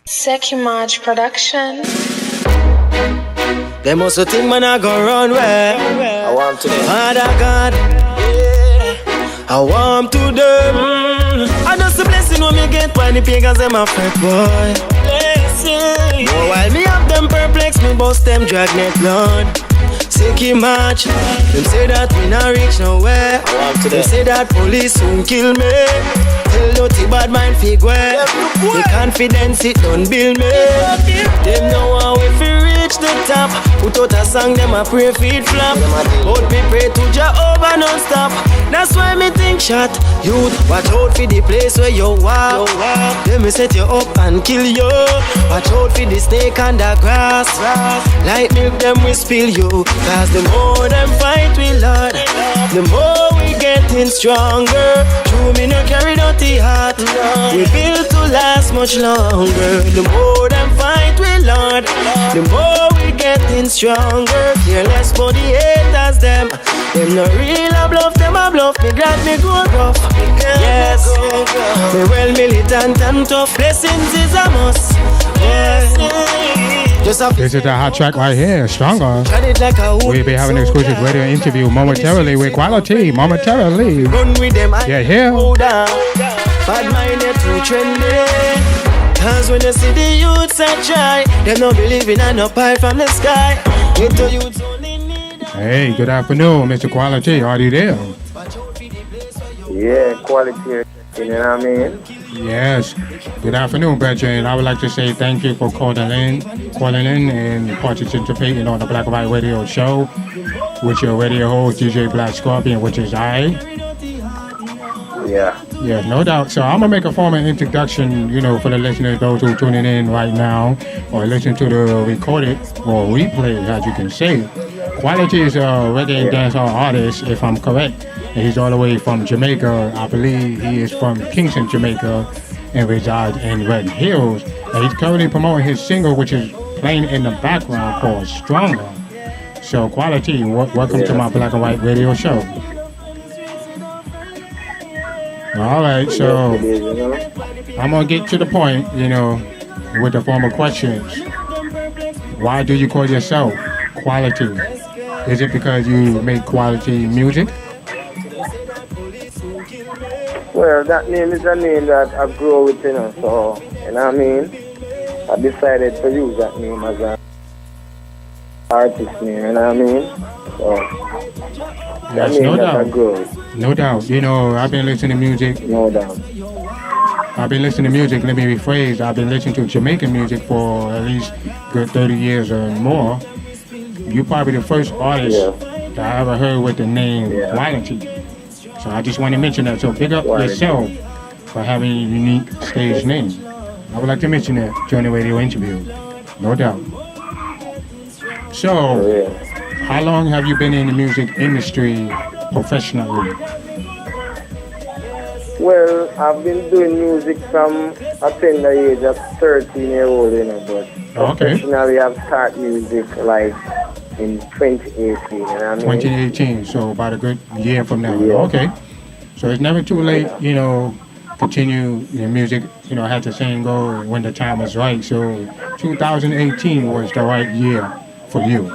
Sekimaj Production. They must think man I go run where I want to them. Father God, I want to them. I just the blessing when me get when the pagans them a fret boy. Blessing. No, while me have them perplex, me bust them dragnet Lord. Sekimaj, them say that we not reach nowhere. I want to them. They say that police soon kill me. Tell dirty bad mind figure. The confidence it don't build me. Them know how if we reach the top. Put out a song, them a pray feet flap. But me pray to Jehovah non-stop. That's why me think shot. Youth, watch out for the place where you walk. Them me set you up and kill you. Watch out for the snake and the grass. Like milk them we spill you. Cause the more them fight we Lord, the more we getting stronger. True me no carry dirty heart. We built to last much longer. The more them fight we Lord, the more we getting stronger. Careless for the haters them. Them no real I bluff, them a bluff. Me glad me go rough. Yes, me well militant and tough. Blessings is a must. This is the hot track right here, Stronger. We'll be having an exclusive radio interview momentarily with Quality. Momentarily. Yeah, here. Bad minded too trendy. Cause when you see the youths I try, they don't believe in an up high from the sky. Hey, good afternoon, Mr. Quality. Are you there? Yeah, Quality. You know what I mean? Yes. Good afternoon, brethren. I would like to say thank you for calling in and participating on the Black and White Radio Show with your radio host, DJ Black Scorpion, which is I. Yeah. Yeah, no doubt. So I'm going to make a formal introduction, for the listeners, those who are tuning in right now or listen to the recorded or replay, as you can say. Quality is a reggae dancehall artist, if I'm correct. And he's all the way from Jamaica. I believe he is from Kingston, Jamaica, and resides in Red Hills. And he's currently promoting his single, which is playing in the background, called Stronger. So, Quality, welcome to my Black and White Radio Show. All right, so I'm going to get to the point, with the formal questions. Why do you call yourself Quality? Is it because you make quality music? Well, that name is a name that I grew with, so, you know what I mean? I decided to use that name as an artist name, you know what I mean? So, that name that I grew with. No doubt. I've been listening to music. No doubt. I've been listening to music, let me rephrase. I've been listening to Jamaican music for at least good 30 years or more. You're probably the first artist that I ever heard with the name Quality. So I just want to mention that. So big up yourself for having a unique stage name. I would like to mention that during the radio interview. No doubt. So, how long have you been in the music industry professionally? Well, I've been doing music from a tender age of 13-year-old, but professionally I've started music like in 2018, you know what I mean? 2018, so about a good year from now. Yeah. Okay. So it's never too late, continue your music, have the same goal when the time is right. So 2018 was the right year for you.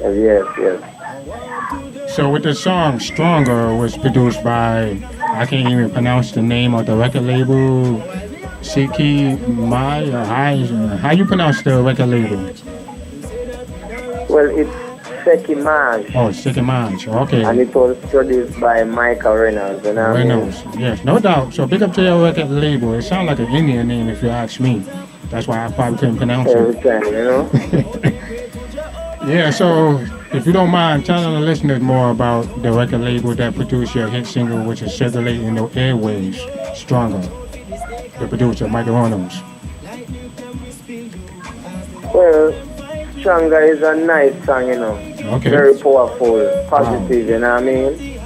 Yes. So with the song Stronger was produced by, I can't even pronounce the name of the record label, Sekimaj, or how you pronounce the record label? Well, it's Sekimaj. Oh, Sekimaj, okay. And it was produced by Michael Reynolds. Reynolds, yes, no doubt. So big up to your record label. It sounds like an Indian name if you ask me. That's why I probably couldn't pronounce Every it. Time, Yeah, so if you don't mind, tell the listeners more about the record label that produced your hit single, which is circulating the airwaves, Stronger. The producer, Michael Reynolds. Well, Stronger is a nice song, Okay. Very powerful, positive, you know what I mean?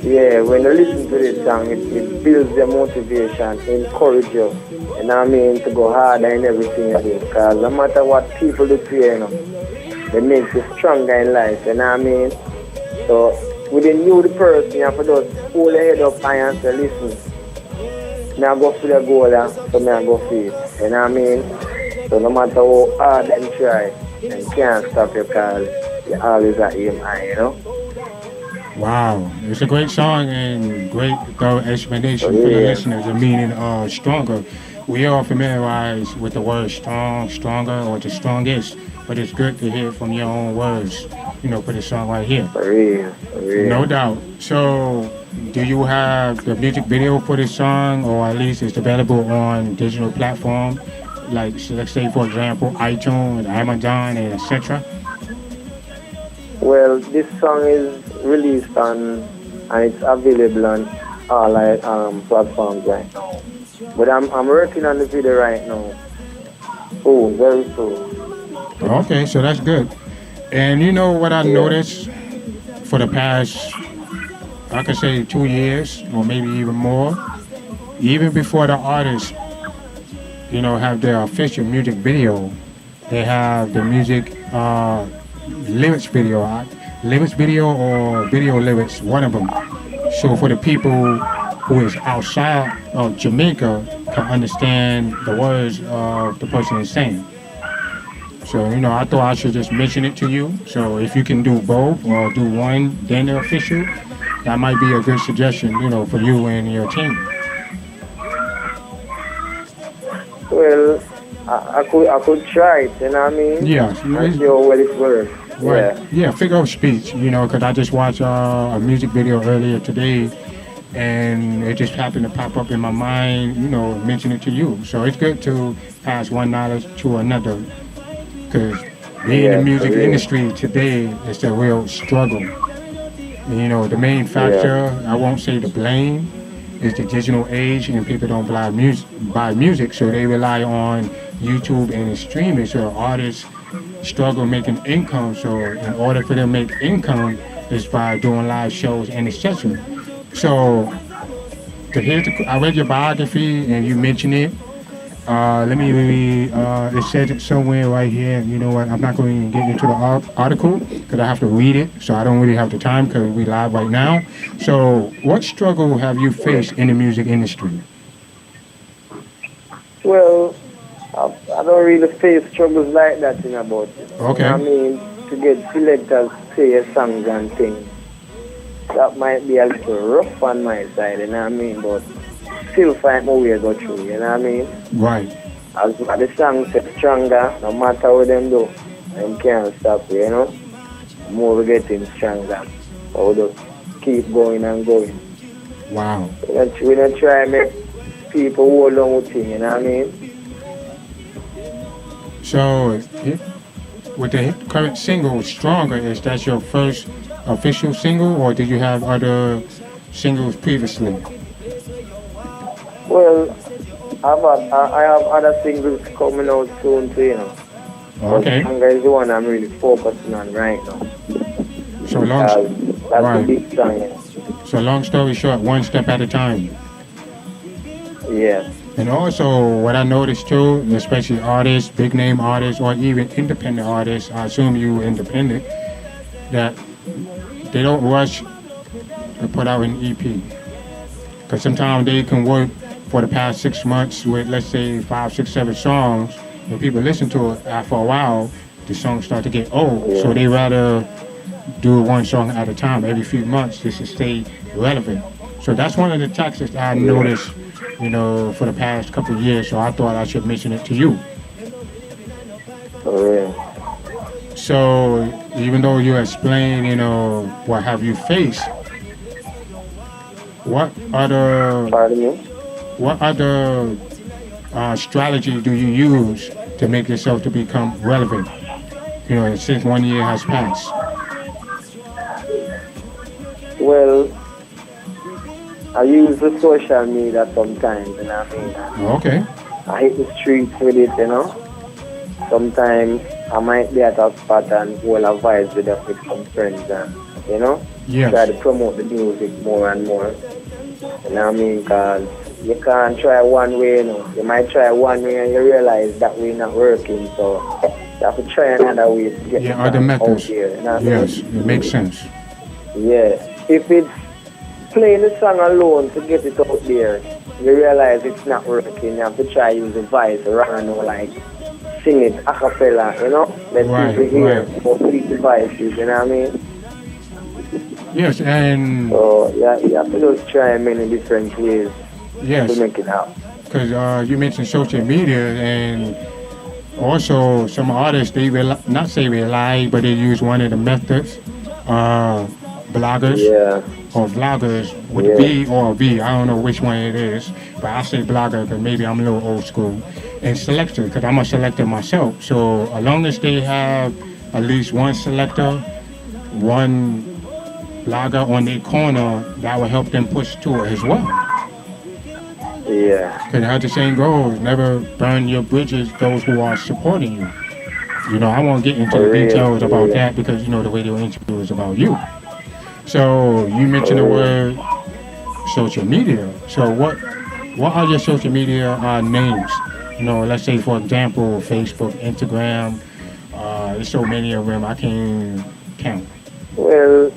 Yeah, when you listen to this song, it builds your motivation, encourages you, you know what I mean, to go harder in everything you do. Because no matter what people do to you, they make you stronger in life, you know what I mean? So, when you know the person, you have to just hold your head up high and say, listen, me I go for the goal, so me I go for it. You know what I mean? So no matter how hard them try, them can't stop you because you always at aim high, you know? Wow, it's a great song and great thorough explanation for the listeners. The meaning of stronger. We are familiarized with the word strong, stronger, or the strongest, but it's good to hear from your own words, for the song right here. For real, for real. No doubt. So, do you have the music video for this song, or at least it's available on digital platform, like let's say for example iTunes, Amazon, and etc. Well, this song is released on, and it's available on all platforms right now. But I'm working on the video right now. Oh, very soon. Okay, so that's good. And you know what I noticed for the past, I could say 2 years or maybe even more, even before the artists, have their official music video, they have the music lyrics video, or video lyrics, one of them. So for the people who is outside of Jamaica can understand the words of the person is saying. So, I thought I should just mention it to you. So if you can do both or do one, then the official, that might be a good suggestion, for you and your team. Well, I could try it, you know what I mean? Yeah. And see how well it works. Right. Yeah, figure of speech, because I just watched a music video earlier today and it just happened to pop up in my mind, mention it to you. So it's good to pass one knowledge to another because being in the music industry today is a real struggle. The main factor, I won't say the blame, is the digital age and people don't buy music, so they rely on YouTube and streaming. So artists struggle making income. So in order for them to make income is by doing live shows and etc. So I read your biography and you mentioned it. Let me read. It says it somewhere right here. You know what? I'm not going to get into the article because I have to read it. So I don't really have the time because we live right now. So what struggle have you faced in the music industry? Well, I don't really face struggles like that in about it. Okay. I mean, to get selectors to play your songs and things, that might be a little rough on my side, you know what I mean? But still find my way to go through, you know what I mean? Right. As the songs get stronger, no matter what them do, them can't stop, More we getting stronger. So we just keep going and going. Wow. We don't try to make people hold on with things, you know what I mean? So, with the current single, Stronger, is that your first official single, or did you have other singles previously? Well, I have other singles coming out soon too, Okay. But Stronger is the one I'm really focusing on right now. So That's right. the big song, So long story short, one step at a time. Yeah. And also, what I noticed too, especially artists, big name artists, or even independent artists, I assume you independent, that they don't rush to put out an EP. Because sometimes they can work for the past 6 months with, let's say, 5, 6, 7 songs. When people listen to it after a while, the songs start to get old. Yeah. So they rather do one song at a time every few months just to stay relevant. So that's one of the tactics I noticed, for the past couple of years. So I thought I should mention it to you. For real. So even though you explain, what have you faced, what other Pardon me? What other strategy do you use to make yourself to become relevant? Since 1 year has passed. Well, I use the social media sometimes, you know what I mean? Okay. I hit the streets with it, Sometimes I might be at a spot and hold a vibes with some friends and, Yes. try to promote the music more and more. You know what I mean? Because you can't try one way, You might try one way and you realize that way not working. So you have to try another way to get other methods. out here. You know what I Yes, mean? it makes sense. Yeah. If it's playing the song alone to get it out there, you realize it's not working, you have to try use the voice around, like sing it a cappella, let people hear complete voices, you know what I mean? Yes, and so yeah, you have to just try many different ways to make it happen. Because you mentioned social media, and also some artists, they not say rely, but they use one of the methods, bloggers or vloggers with B or V. I don't know which one it is, but I say blogger because maybe I'm a little old school. And selector, because I'm a selector myself. So as long as they have at least one selector, one blogger on their corner, that will help them push to it as well. Yeah. Because how the saying goes, never burn your bridges, those who are supporting you. I won't get into the details about that because, the radio interview is about you. So you mentioned the word social media. So what are your social media names? Let's say, for example, Facebook, Instagram. There's so many of them I can't count. Well,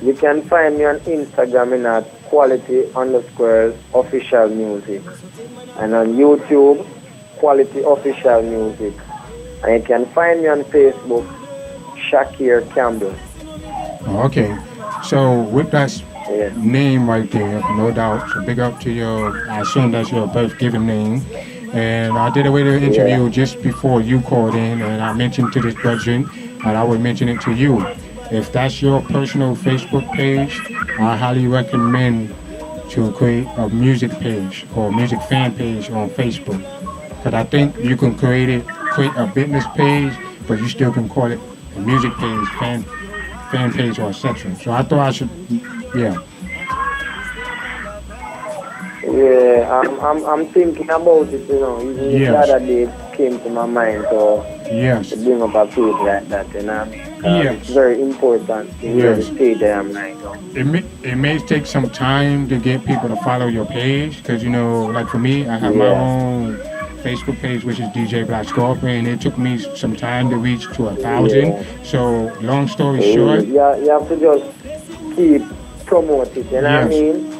you can find me on Instagram in at quality_official music. And on YouTube, Quality Official Music. And you can find me on Facebook, Shakir Campbell. Okay. So with that name right there, no doubt, so big up to I assume that's your birth given name. And I did a radio interview just before you called in, and I mentioned to this person, and I would mention it to you. If that's your personal Facebook page, I highly recommend to create a music page or music fan page on Facebook. Because I think you can create a business page, but you still can call it a music page, fan page, or etc. So I thought I should, Yeah, I'm thinking about it, Even the other day it came to my mind, so to bring up a page like that, It's very important in the stage I am right now. It may take some time to get people to follow your page, because, like for me, I have my own Facebook page, which is DJ Black Scorpion, and it took me some time to reach to 1,000. So, long story short, you have to just keep promoting it, you know what I mean?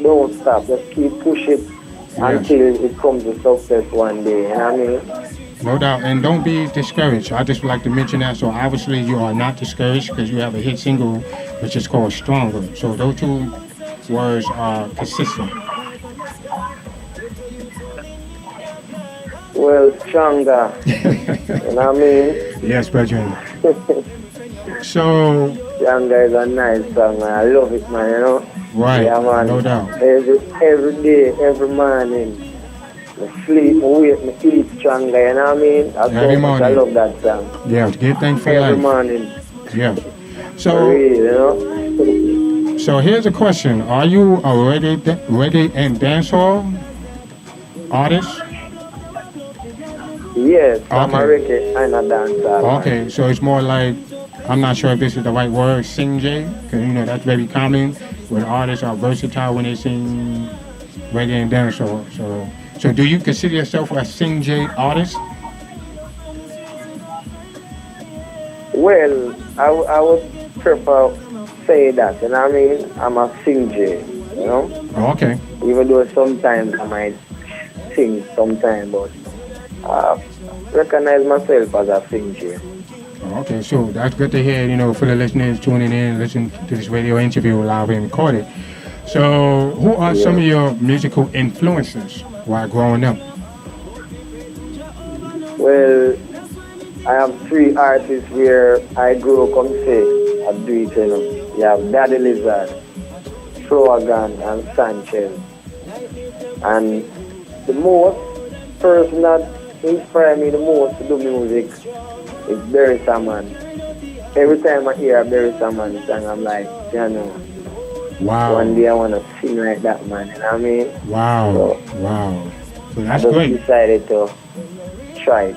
Don't stop, just keep pushing until it comes to success one day, you know what I mean? No doubt, and don't be discouraged. I just would like to mention that. So obviously you are not discouraged because you have a hit single, which is called Stronger. So those two words are consistent. Well, stronger. You know what I mean? Yes, brethren. So Stronger is a nice song, man. I love it, man, Right, yeah, man. no doubt. Every day, every morning. I sleep, I wake, I eat stronger, you know what I mean? Every morning. I love that song. Yeah, give thanks for every life. Every morning. Yeah. So, for real, So here's a question. Are you a reggae and dancehall artist? Yes, I'm a reggae and a dancer. Okay, so it's more like, I'm not sure if this is the right word, sing J, because that's very common when artists are versatile when they sing reggae and dancehall. So do you consider yourself a sing J artist? Well, I would prefer say that, you know what I mean? I'm a sing J, Oh, okay. Even though sometimes I might sing sometimes, but recognize myself as a sing J. Okay, so that's good to hear, for the listeners tuning in, listening to this radio interview live and recorded. So who are some of your musical influences while growing up? Well, I have 3 artists where I grew up and say, I do it, You have Daddy Lizard, Slogan, and Sanchez. And the most person that inspired me the most to do music is Barry Salmon. Every time I hear a Barry Salmon song, I'm like, Wow. One day I want to sing like that, man. You know what I mean? Wow. So that's I great. decided to try it,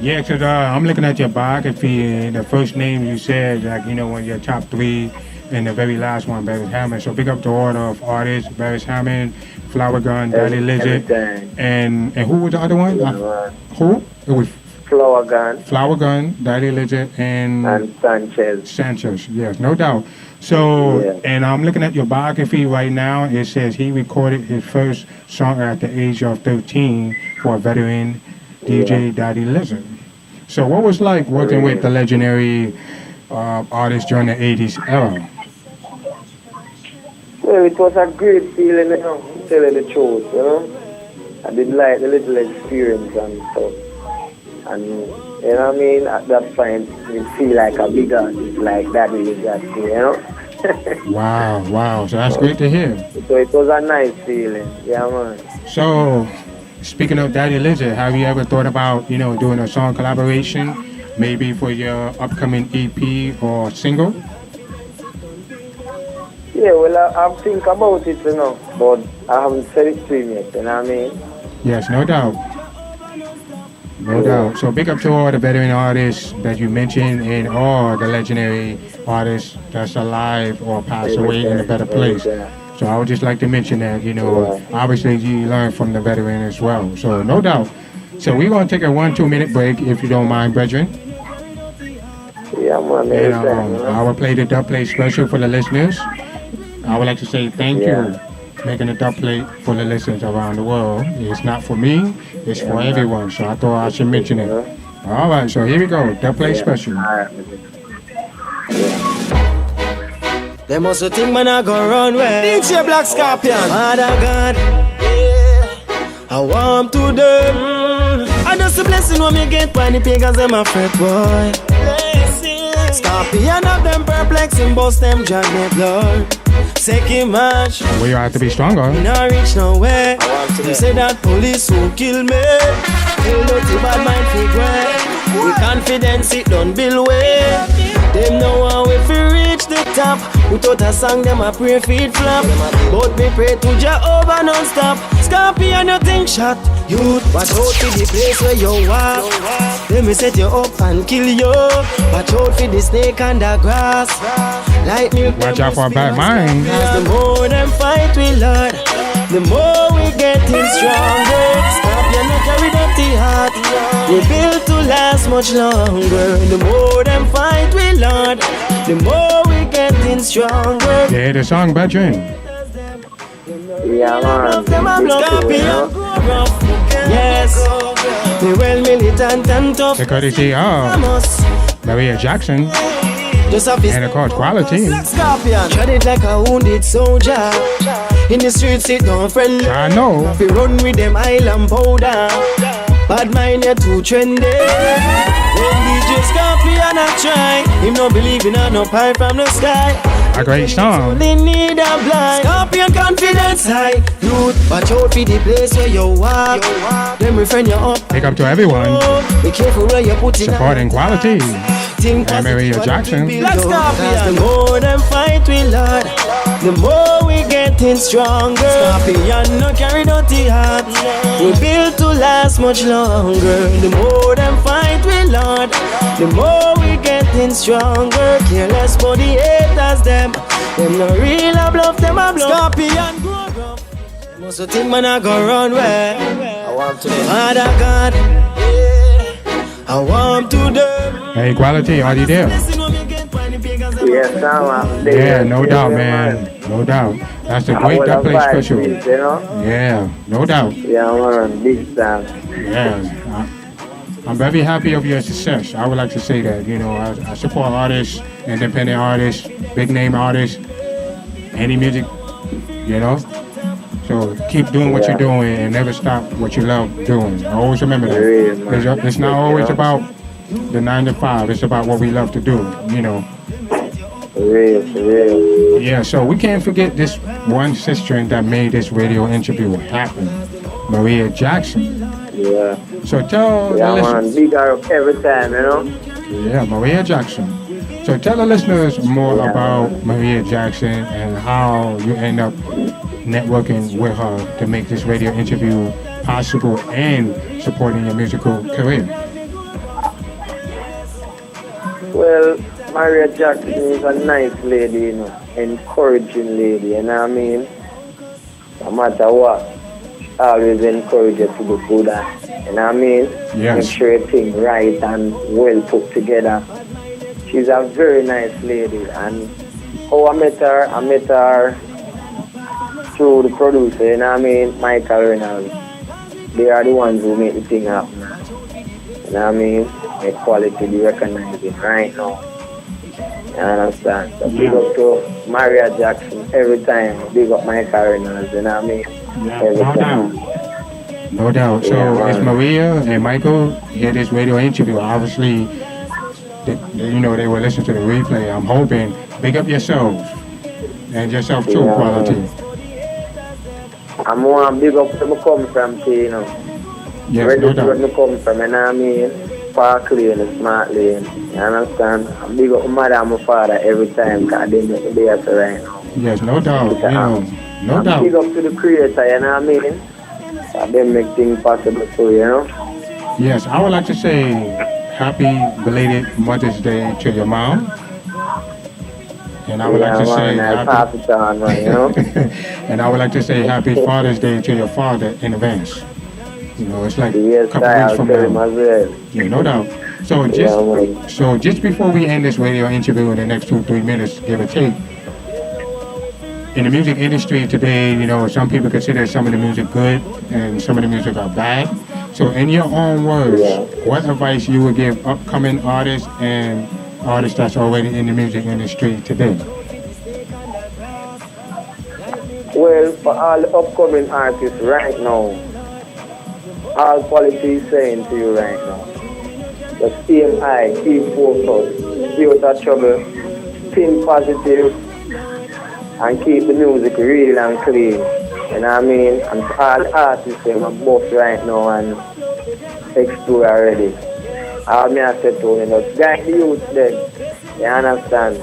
Yeah, because I'm looking at your biography, and the first name you said, one of your top 3, and the very last one, Barry Hammond. So big up the order of artists, Barry Hammond, Flower Gun, Daddy Lizard, and who was the other one? Who? It was Flower Gun. Flower Gun, Daddy Legend, and Sanchez. Sanchez, yes, no doubt. So, and I'm looking at your biography right now. It says he recorded his first song at the age of 13 for a veteran DJ Daddy Legend. So, what was like working with the legendary artist during the 80s era? Well, it was a great feeling, you know, to tell you the truth, you know. I did like the little experience and stuff. And, you know what I mean? At that point, you feel like a big artist, like that is that, you know? Wow. So that's great to hear. So it was a nice feeling, yeah, man. So, speaking of Daddy Legend, have you ever thought about, you know, doing a song collaboration, maybe for your upcoming EP or single? Yeah, well, I've think about it, you know, but I haven't said it to him yet, you know what I mean? Yes, no doubt. No doubt. So big up to all the veteran artists that you mentioned and all the legendary artists that's alive or passed away in a better place. So I would just like to mention that, you know, obviously you learn from the veteran as well. So no doubt. So we're going to take a 1-2 minute break if you don't mind, brethren. Yeah, man. And I will play the dub plate special for the listeners. I would like to say thank you making a dub plate for the listeners around the world. It's not for me, it's for everyone. So I thought I should mention it. All right, so here we go. Dub plate special. They must think man I go run where DJ Black Scorpion. Father God, I want to them. I just a blessing when me get when the pagans them a fret boy. Scorpion of them perplexing, bust them drag me blood. Second match. We have to be stronger. Not reach nowhere. You say that police will kill me. Kill dirty bad mind figure. We confidence it don't build way. Them know how if we reach the top. Without a song them a pray feet flap. But me pray to Jehovah non-stop. Scorpion you think shot. Youth, watch out for the place where you walk. Let me set you up and kill you. Watch out for the snake and the grass. Like milk. Watch out for a bad mind. The more them fight we Lord, the more we getting stronger. Scorpion not carry dirty heart. We built to last much longer. The more them fight we Lord, the more we getting stronger. Yeah, the song, brethren. Yeah, man. Scorpion, yes. The well militant and tough. The courtesy of Maria Jackson. And of course, quality. Scorpion, tread it like a wounded soldier. In the streets, it don't friendly. I know. If you run with them island powder, bad mind, you're too trendy. When DJ Scorpion I try, him no believe in no pie from the sky. A great song. They need a blind. Scorpion confidence high. Youth, watch out for the place where you walk. Them refrain you up. Big up to everyone. Be careful where you put in. Supporting quality. And Maria Jackson. The more them fight we Lord, the more we getting stronger. Scorpion no carry dirty heart. We built to last much longer. The more them fight we Lord, the more we getting stronger. Careless for the haters them no real a bluff, them a bluff. Scorpion grow rough. Must think man I go run where I want to. Father God, I want to them. Hey, quality, are you there? Yes, I'm Yeah, no doubt, man. No doubt. That's a great dub plate special. You know? Yeah, no doubt. Yeah, man, big time. Yeah, I'm very happy of your success. I would like to say that, you know, I support artists, independent artists, big name artists, any music, you know. So keep doing what you're doing and never stop what you love doing. Always remember that. It's not always about the 9 to 5. It's about what we love to do, you know. For real. Yeah, so we can't forget this one sister that made this radio interview happen, Maria Jackson. Yeah. So tell the man, listeners. big up every time, you know. Yeah, Maria Jackson. So tell the listeners more about Maria Jackson and how you end up networking with her to make this radio interview possible and supporting your musical career. Well, Maria Jackson is a nice lady, you know, encouraging lady, you know what I mean? No matter what. always encourage her to do good at. You know what I mean? Yes. Make sure everything right and well put together. She's a very nice lady, and how I met her through the producer, you know what I mean, Michael Reynolds. They are the ones who make the thing happen. You know what I mean? The quality, the recognizing right now. You understand? So big up to Maria Jackson every time. Big up Michael Reynolds, you know what I mean? Yeah, Every no time. doubt. No doubt. So Yeah, it's man. Maria and Michael hear this radio interview. Obviously, they will listen to the replay. I'm hoping. Big up yourselves and yourself too, Yeah, quality. I'm one big up where I come from, too, you know. Yes, Ready no to where doubt. I come from, you know what I mean? Park lane, the smart lane. You understand? I'm big up my mother and my father every time because they make me there for right now. Yes, no doubt. You know, no I'm doubt. big up to the creator, you know what I mean? So they make things possible too, you know? Yes, I would like to say happy belated Mother's Day to your mom. And I would like to say man, I'll pass it on, man, you know? and I would like to say happy Father's Day to your father in advance. You know, it's like a Yes, couple I'll weeks from tell him now. as well. Yeah, no doubt. So just before we end this radio interview in the next 2-3 minutes, give or take, in the music industry today, you know, some people consider some of the music good and some of the music are bad. So in your own words, what advice you would give upcoming artists and artists that's already in the music industry today? Well, for all the upcoming artists right now, all quality is saying to you right now, just aim high, keep focused, stay out of trouble, think positive, and keep the music real and clean. You know what I mean? And for all the artists, them are buff right now and explore already. All me I said to you, just guide the youth then, you understand?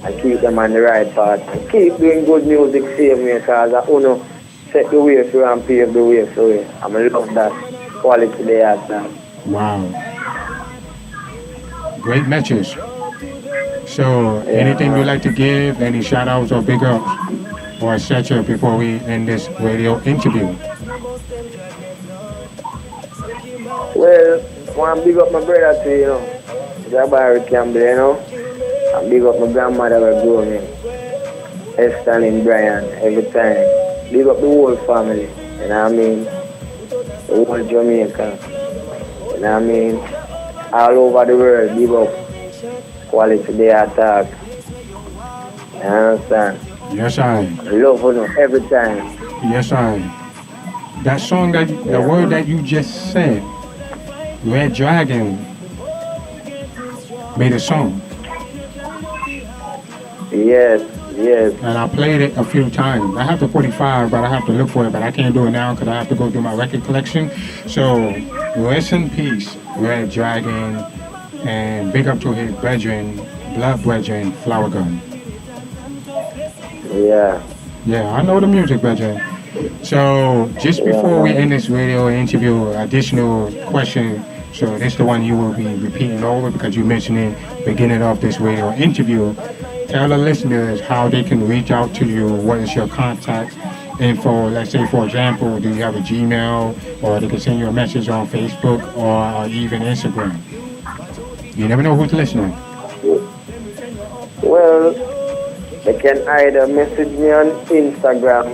And keep them on the right path. And keep doing good music same way, because I wanna set the way for you and pave the way for you. I love that quality they have now. Wow. Great message. So anything you'd like to give, any shout outs or big ups or etc. before we end this radio interview? Well, I want to big up my brother too, you know. Jabari Campbell, you know. And big up my grandmother who grew me. Esther and Brian, every time. Big up the whole family, you know what I mean? The whole Jamaica, you know what I mean? All over the world, big up quality they attack. You understand? Yes, I. Love you every time. Yes, I. That song the word that you just said, Red Dragon, made a song. Yes. And I played it a few times. I have the 45, but I have to look for it, but I can't do it now because I have to go through my record collection. So, rest in peace, Red Dragon, and big up to his brethren, blood brethren, Flower Gun. Yeah. Yeah, I know the music, brethren. So, just before we end this radio interview, additional question. So, this is the one you will be repeating over because you mentioned it beginning of this radio interview. Tell the listeners how they can reach out to you. What is your contact info? Let's say, for example, do you have a Gmail, or they can send you a message on Facebook or even Instagram? You never know who's listening. Well, they can either message me on Instagram,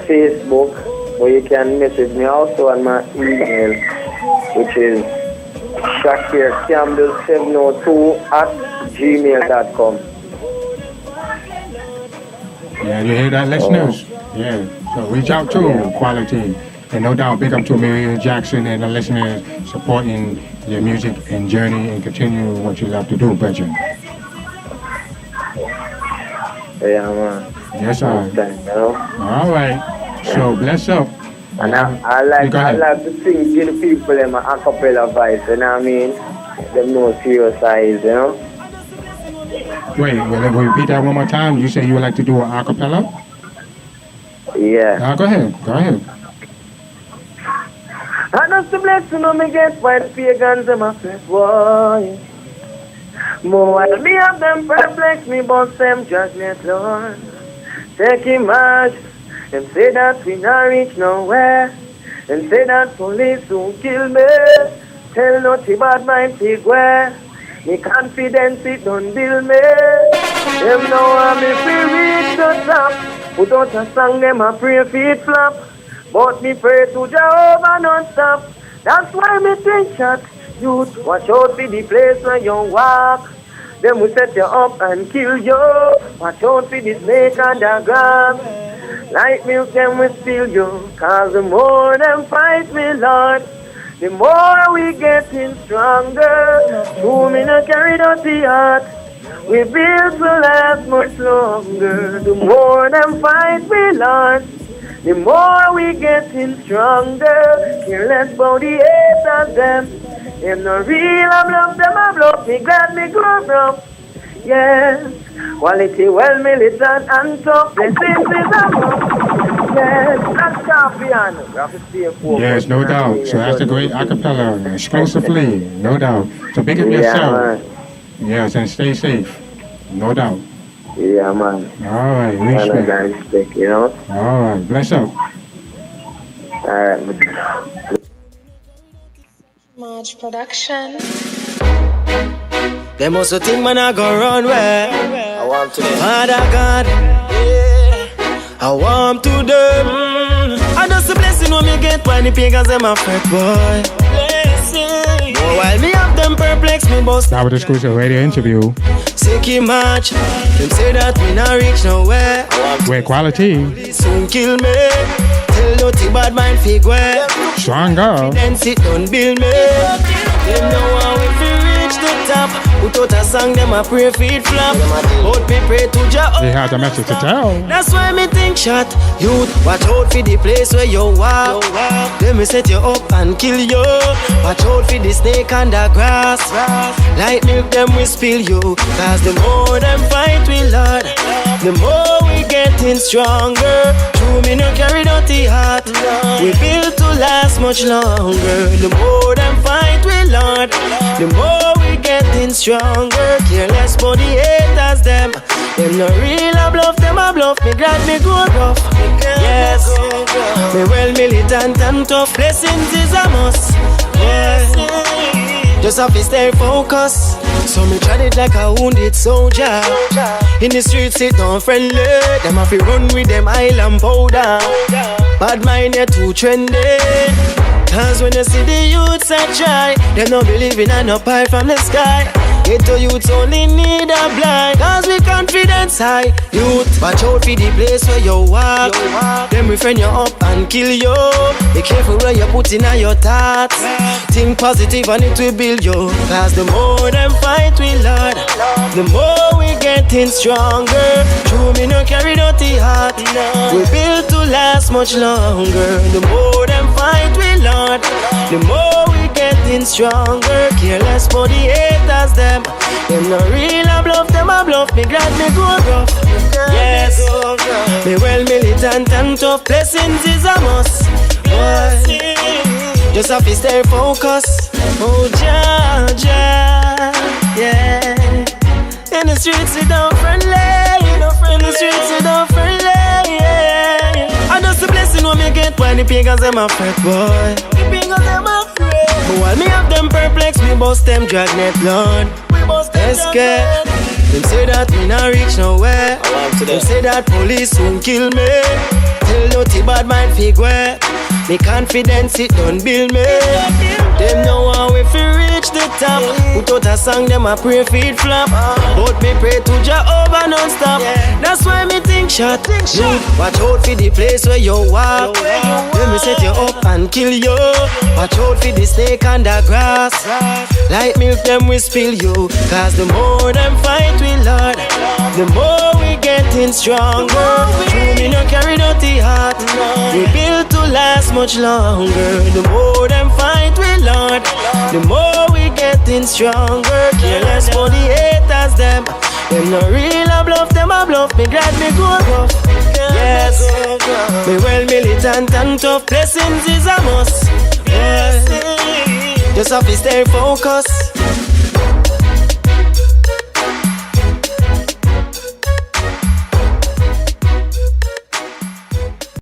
Facebook, or you can message me also on my email, which is shakircampbell702@gmail.com. Yeah, you hear that, listeners? Yeah. So reach out to Quality. And no doubt, big up to Maria Jackson and the listeners supporting your music and journey and continue what you love to do, brethren. Yeah, man. Yes, sir. You know? All right. So bless up. And I like to sing to the people in my acapella voice, you know what I mean? Them no serious eyes, you know? Wait, will we repeat that one more time? You say you would like to do an acapella? Yeah. Go ahead. And that's the blessing of me get by the pagans and my first boy. More while me have them perplex me, but them judgment, Lord. Take him out, Them say that we not reach nowhere. Them say that police won't kill me. Tell nothing bad mind pig where. Me confidence it don't build me. Them know I'm if we reach the top. Put out a song them a pray feet flap. But me pray to Jehovah non-stop. That's why me think shot. Youth, watch out for the place where you walk. Them will set you up and kill you. Watch out for the snake and the grass. Like milk them will steal you. Cause the more them fight me, Lord, the more we getting stronger. True me no carry dirty heart. We build to last much longer. The more them fight me, Lord, the more we getting stronger. Careless about the haters them. Them no real, I bluff them, I bluff me, glad me grow up. Yes, quality well militant and tough. Blessings is above. Yes, that's champion. Yes, no doubt. So that's a great acapella, exclusively, no doubt. So big up yourself. Man. Yes, and stay safe, no doubt. Yeah, man. All right, respect. Respect, you know. All right, bless up. All right. March Production. Them also think man I go run where I want to Father God, yeah, I want to them. I just a blessing when me get when the pagans them a fret boy. Blessing. Oh, while me have them perplex me boss. That was the exclusive radio interview. Sicky match. Them say that we not reach nowhere. Great quality. Police soon kill me. Tell dirty bad mind figure. Strong girl. Then sit down build me. Them know how we feel reach the top. Put out a song, them a pray feet flap. Out me pray to Jah. They had a message to tell. That's why me think shot. Youth, watch out for the place where you walk. Them me set you up and kill you. Watch out for the snake and the grass. Like milk them we spill you. Cause the more them fight we Lord, the more we getting stronger. True me no carry dirty heart. We built to last much longer. The more them fight we Lord, the more we getting stronger. Careless for the haters them. Them no real, I bluff them, I bluff. Me glad me grow rough. Yes, me well militant and tough. Blessings is a must. Yeah. Just have to stay focused. So me tried it like a wounded soldier. In the streets it don't friendly. Them have to run with them island powder. Bad mind they too trendy. Cause when you see the youths I try, they don't believe in a no pie from the sky. Ghetto youths only need a blind. Cause we confidence high. Youth, watch out for the place where you walk. Them we friend you up and kill you. Be careful where you put in your thoughts. Think positive and it will build you. Cause the more them fight we Lord, the more we getting stronger. True me no carry dirty heart. We built to last much longer. The more them fight we Lord, the more we getting stronger. Careless for the haters them. Them no real, I bluff them, I bluff. Me glad me grow rough. Yes, me well militant and tough. Blessings is a must. Boy, just have to stay focused. Oh, Jah, Jah, yeah. In the streets we don't friendly. In the streets we don't friendly, yeah. I just a blessing when me get when the pagans them a fret, boy. The pagans them a fret. But while me have them perplex, we bust them dragnet blood. We bust them scared. Them say that we not reach nowhere. Them say that police won't kill me. Tell dirty bad mind figure. Me confidence it don't build me. Them know how if we reach the top. Put out a song, them a pray feet flap. But me pray to Jehovah non-stop. That's why me think shot. Youth, watch out for the place where you walk. When me set you up and kill you. Watch out for the snake and the grass. Like milk them we spill you. Cause the more them fight we Lord, the more we getting stronger. True me no carry dirty heart. We built to last much longer. The more them fight we Lord, the more we getting stronger. Careless for the haters them. Them no real, I bluff them, I bluff. Me glad me grow rough. Yes, me well militant and tough. Blessings is a must. Just have to stay focused.